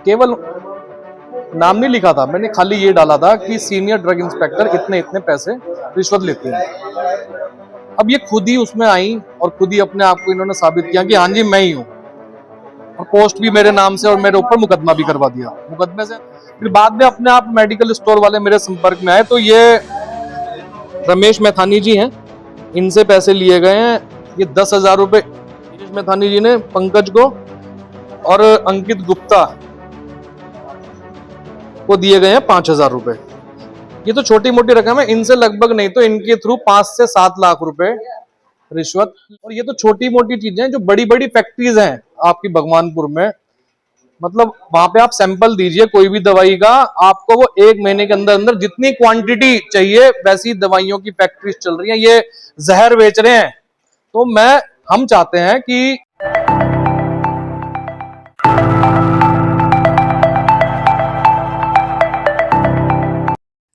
केवल नाम नहीं लिखा था, मैंने खाली ये डाला था कि सीनियर ड्रग इंस्पेक्टर इतने इतने पैसे रिश्वत लेते हैं। अब ये खुद ही उसमें आई और खुद ही अपने आप को इन्होंने साबित किया कि हाँ जी मैं ही हूँ, और पोस्ट भी मेरे नाम से और मेरे ऊपर मुकदमा भी करवा दिया। मुकदमे से फिर बाद में अपने आप मेडिकल स्टोर वाले मेरे संपर्क में आए, तो ये रमेश मैथानी जी हैं, इनसे पैसे लिए गए हैं। ये 10,000 रुपए रमेश मैथानी जी ने पंकज को और अंकित गुप्ता को दिए गए हैं 5,000 रुपए। ये तो छोटी मोटी रकम है, इनसे लगभग नहीं तो इनके थ्रू 5 से 7 लाख रुपए रिश्वत। और ये तो छोटी मोटी चीजें हैं, जो बड़ी बड़ी फैक्ट्रीज हैं आपकी भगवानपुर में, मतलब वहां पे आप सैंपल दीजिए कोई भी दवाई का, आपको वो 1 महीने के अंदर अंदर जितनी क्वांटिटी चाहिए वैसी दवाइयों की फैक्ट्रीज चल रही हैं। ये जहर बेच रहे हैं। तो हम चाहते हैं कि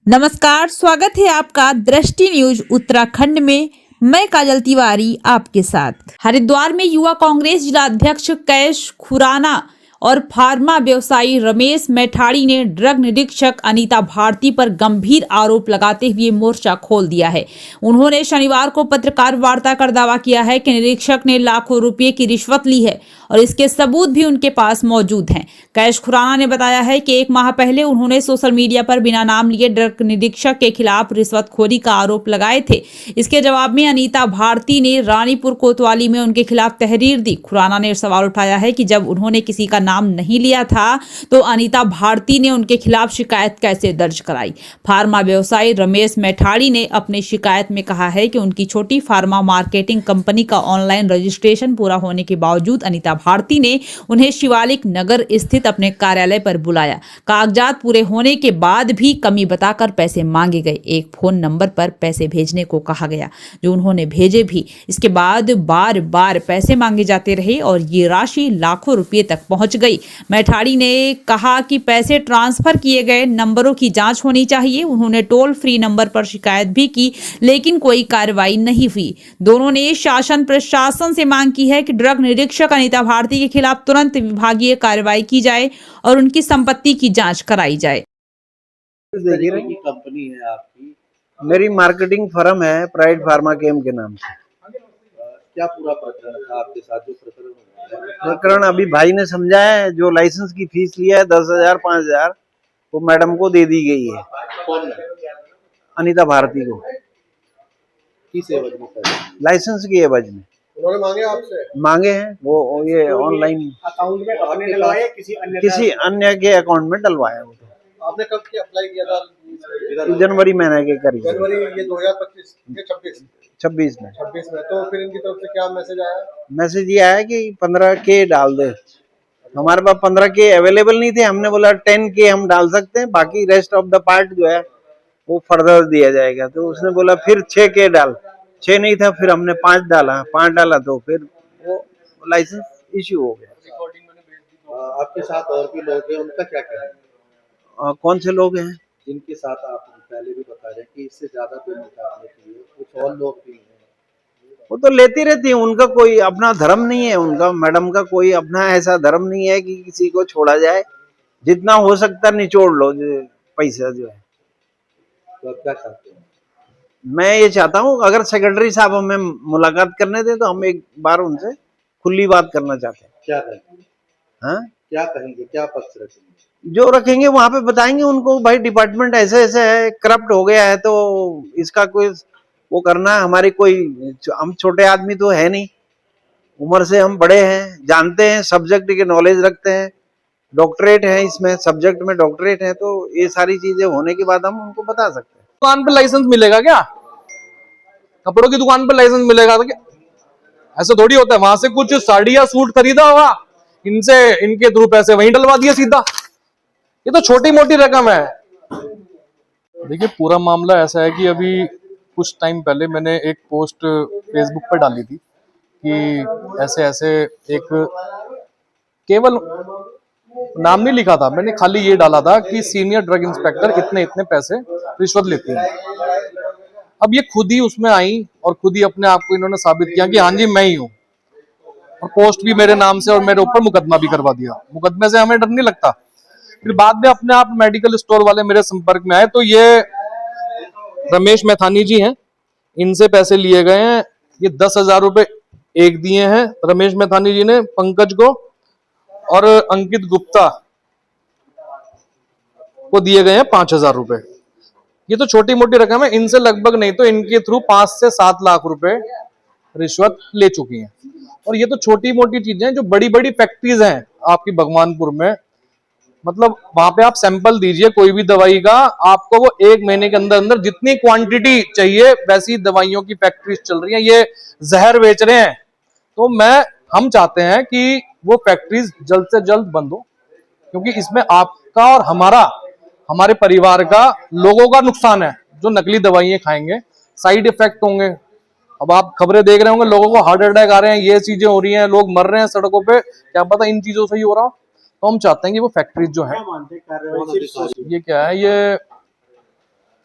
नमस्कार, स्वागत है आपका दृष्टि न्यूज उत्तराखंड में। मैं काजल तिवारी आपके साथ। हरिद्वार में युवा कांग्रेस जिला अध्यक्ष कैश खुराना और फार्मा व्यवसायी रमेश मैठाड़ी ने ड्रग निरीक्षक अनीता भारती पर गंभीर आरोप लगाते हुए मोर्चा खोल दिया है। उन्होंने शनिवार को पत्रकार वार्ता कर दावा किया है कि निरीक्षक ने लाखों रुपए की रिश्वत ली है और इसके सबूत भी उनके पास मौजूद हैं। कैश खुराना ने बताया है कि 1 माह पहले उन्होंने सोशल मीडिया पर बिना नाम लिए ड्रग निरीक्षक के खिलाफ रिश्वतखोरी का आरोप लगाए थे। इसके जवाब में अनीता भारती ने रानीपुर कोतवाली में उनके खिलाफ तहरीर दी। खुराना ने सवाल उठाया है कि जब उन्होंने किसी का नाम नहीं लिया था तो अनीता भारती ने उनके खिलाफ शिकायत कैसे दर्ज कराई। फार्मा व्यवसायी रमेश मैठाड़ी ने अपनी शिकायत में कहा है कि उनकी छोटी फार्मा मार्केटिंग कंपनी का ऑनलाइन रजिस्ट्रेशन पूरा होने के बावजूद अनीता भारती ने उन्हें शिवालिक नगर स्थित अपने कार्यालय पर बुलाया। कागजात पूरे होने के बाद भी कमी बताकर पैसे मांगे गए। एक फोन नंबर पर पैसे भेजने को कहा गया, जो उन्होंने भेजे भी। इसके बाद बार बार पैसे मांगे जाते रहे और ये राशि लाखों रुपए तक पहुंच गई। मैठाड़ी ने कहा कि पैसे ट्रांसफर किए गए नंबरों की जांच होनी चाहिए। उन्होंने टोल फ्री नंबर पर शिकायत भी की, लेकिन कोई कार्रवाई नहीं हुई। दोनों ने शासन प्रशासन से मांग की है कि ड्रग निरीक्षक अनीता भारती के खिलाफ तुरंत विभागीय कार्रवाई की जाए और उनकी संपत्ति की जांच कराई जाए। देखिए, कंपनी है आपकी, मेरी मार्केटिंग फर्म है प्राइड फार्मा केम के नाम से। क्या पूरा प्रकरण था आपके साथ? जो प्रकरण अभी भाई ने समझा है। जो लाइसेंस की फीस लिया है 10,000 5,000 वो मैडम को दे दी गई है। कौन है? अनीता भारती को। किस एवज में? लाइसेंस की एवज में उन्होंने मांगे आपसे? मांगे हैं वो, ये ऑनलाइन अकाउंट में आपने डलवाया, किसी अन्य के अकाउंट में डलवाया। वो तो आपने कब की अप्लाई किया था? जनवरी महीने के करीब, जनवरी ये 2025 ये 26 में। तो फिर इनकी तरफ से क्या मैसेज आया? मैसेज ये आया कि 15K डाल दे। हमारे पास 15K अवेलेबल नहीं थे। हमने बोला 10K हम डाल सकते हैं, बाकी रेस्ट ऑफ द पार्ट जो है वो फर्दर दिया जाएगा। तो उसने बोला फिर 6K डाल। 6 नहीं था, फिर हमने 5 डाला। 5 डाला तो फिर वो लाइसेंस इश्यू हो गया। आपके साथ और भी लोग हैं, उनका क्या कहना है? कौन से लोग हैं जिनके साथ आप पहले भी बता रहे हैं कि इससे ज्यादा पेमेंट आपने की है? कुछ और लोग भी हैं? वो तो लेती रहती है। उनका कोई अपना धर्म नहीं है। उनका मैडम का कोई अपना ऐसा धर्म नहीं है कि किसी को छोड़ा जाए। जितना हो सकता निचोड़ लो पैसा जो है। तो आप क्या चाहते हैं? मैं ये चाहता हूँ अगर सेक्रेटरी साहब हमें मुलाकात करने दें तो हम एक बार उनसे खुली बात करना चाहते हैं। क्या कहेंगे? हाँ, क्या कहेंगे? क्या पक्ष रखेंगे? जो रखेंगे वहां पे बताएंगे उनको, भाई डिपार्टमेंट ऐसे ऐसे है, करप्ट हो गया है, तो इसका कोई वो करना। हमारी कोई, हम छोटे आदमी तो है नहीं, उम्र से हम बड़े हैं, जानते हैं, सब्जेक्ट के नॉलेज रखते हैं, डॉक्टरेट है इसमें, सब्जेक्ट में डॉक्टरेट है। तो ये सारी चीजें होने के बाद हम उनको बता सकते हैं। दुकान पे लाइसेंस मिलेगा क्या? कपड़ों की दुकान पे लाइसेंस मिलेगा तो क्या? ऐसा थोड़ी होता है। वहां से कुछ साड़ी या सूट खरीदा होगा, इनसे इनके थ्रू पैसे वहीं डलवा दिया सीधा। ये तो छोटी मोटी रकम है। देखिए, पूरा मामला ऐसा है कि अभी कुछ टाइम पहले मैंने एक पोस्ट फेसबुक पर डाली थी कि ऐसे ऐसे एक, केवल नाम नहीं लिखा था, मैंने खाली ये डाला था कि सीनियर ड्रग इंस्पेक्टर इतने इतने पैसे रिश्वत लेते हैं। अब ये खुद ही उसमें आई और खुद ही अपने आप को इन्होंने साबित किया कि हाँ जी मैं ही हूँ, और पोस्ट भी मेरे नाम से और मेरे ऊपर मुकदमा भी करवा दिया। मुकदमे से हमें डर नहीं लगता। फिर बाद में अपने आप मेडिकल स्टोर वाले मेरे संपर्क में आए, तो ये रमेश मैथानी जी हैं, इनसे पैसे लिए गए हैं। ये 10,000 रुपए एक दिए हैं रमेश मैथानी जी ने पंकज को, और अंकित गुप्ता को दिए गए हैं 5,000 रुपए। ये तो छोटी मोटी रकम है, इनसे लगभग नहीं तो इनके थ्रू 5 से 7 लाख रुपए रिश्वत ले चुकी हैं। और ये तो छोटी मोटी चीजें हैं, जो बड़ी बड़ी फैक्ट्रीज हैं आपकी भगवानपुर में, मतलब वहां पे आप सैंपल दीजिए कोई भी दवाई का, आपको वो 1 महीने के अंदर अंदर जितनी क्वांटिटी चाहिए वैसी दवाइयों की फैक्ट्रीज चल रही हैं। ये जहर बेच रहे हैं, तो हम चाहते हैं कि वो फैक्ट्रीज जल्द से जल्द बंद हो, क्योंकि इसमें आपका और हमारे परिवार का, लोगों का नुकसान है। जो नकली दवाइयां खाएंगे, साइड इफेक्ट होंगे। अब आप खबरें देख रहे होंगे, लोगों को हार्ट अटैक आ रहे हैं, ये चीजें हो रही हैं, लोग मर रहे हैं सड़कों पे, क्या पता इन चीजों से ही हो रहा हो। तो हम चाहते हैं कि वो फैक्ट्रीज जो है, ये क्या है, ये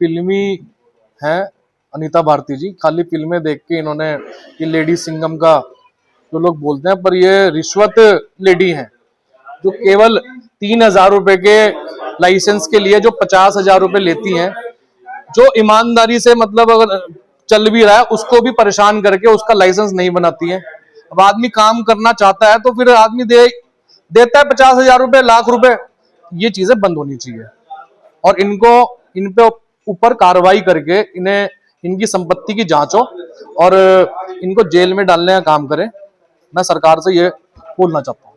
फिल्मी है अनीता भारती जी, खाली फिल्में देख के इन्होंने ये लेडी सिंघम का जो लोग बोलते हैं, पर ये रिश्वत लेडी हैं जो केवल 3,000 रुपए के लाइसेंस के लिए जो 50,000 रुपए लेती हैं। जो ईमानदारी से मतलब अगर चल भी रहा है उसको भी परेशान करके उसका लाइसेंस नहीं बनाती है। अब आदमी काम करना चाहता है तो फिर आदमी देता है 50,000 रुपए, लाख रुपए। ये चीजें बंद होनी चाहिए और इन पे ऊपर कार्रवाई करके इनकी संपत्ति की जांच हो और इनको जेल में डालने का काम करें। मैं सरकार से ये बोलना चाहता हूँ।